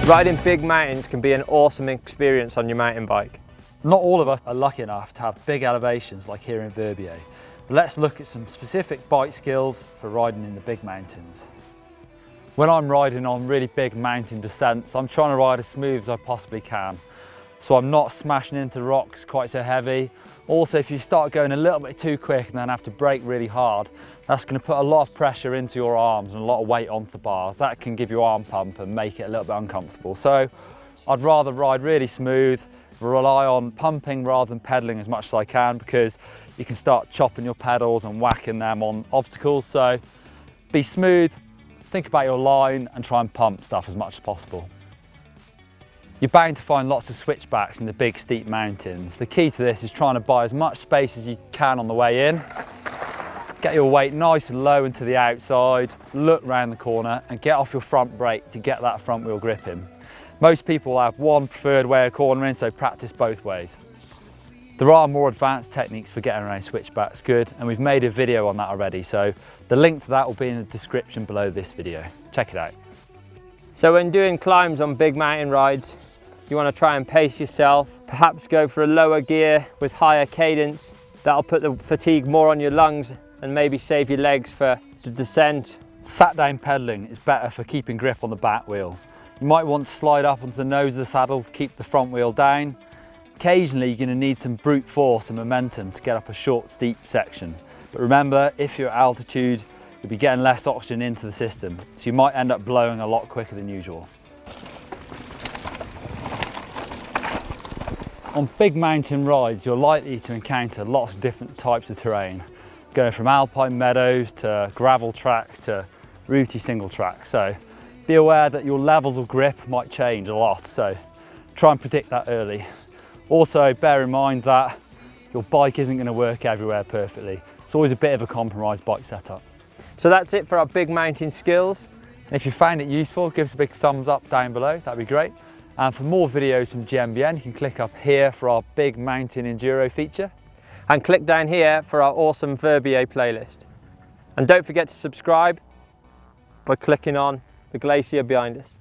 Riding big mountains can be an awesome experience on your mountain bike. Not all of us are lucky enough to have big elevations like here in Verbier. But let's look at some specific bike skills for riding in the big mountains. When I'm riding on really big mountain descents, I'm trying to ride as smooth as I possibly can. So I'm not smashing into rocks quite so heavy. Also, if you start going a little bit too quick and then have to brake really hard, that's going to put a lot of pressure into your arms and a lot of weight onto the bars. That can give you arm pump and make it a little bit uncomfortable. So I'd rather ride really smooth, rely on pumping rather than pedaling as much as I can, because you can start chopping your pedals and whacking them on obstacles. So be smooth, think about your line and try and pump stuff as much as possible. You're bound to find lots of switchbacks in the big steep mountains. The key to this is trying to buy as much space as you can on the way in. Get your weight nice and low and to the outside, look round the corner and get off your front brake to get that front wheel grip in. Most people will have one preferred way of cornering, so practice both ways. There are more advanced techniques for getting around switchbacks good, and we've made a video on that already, so the link to that will be in the description below this video. Check it out. So when doing climbs on big mountain rides, you want to try and pace yourself, perhaps go for a lower gear with higher cadence. That'll put the fatigue more on your lungs and maybe save your legs for the descent. Sat down pedaling is better for keeping grip on the back wheel. You might want to slide up onto the nose of the saddle to keep the front wheel down. Occasionally you're going to need some brute force and momentum to get up a short, steep section. But remember, if you're at altitude, you'll be getting less oxygen into the system, so you might end up blowing a lot quicker than usual. On big mountain rides, you're likely to encounter lots of different types of terrain, going from alpine meadows to gravel tracks to rooty single tracks. So be aware that your levels of grip might change a lot, so try and predict that early. Also, bear in mind that your bike isn't going to work everywhere perfectly. It's always a bit of a compromised bike setup. So that's it for our big mountain skills. If you found it useful, give us a big thumbs up down below, that'd be great. And for more videos from GMBN, you can click up here for our big mountain enduro feature. And click down here for our awesome Verbier playlist. And don't forget to subscribe by clicking on the glacier behind us.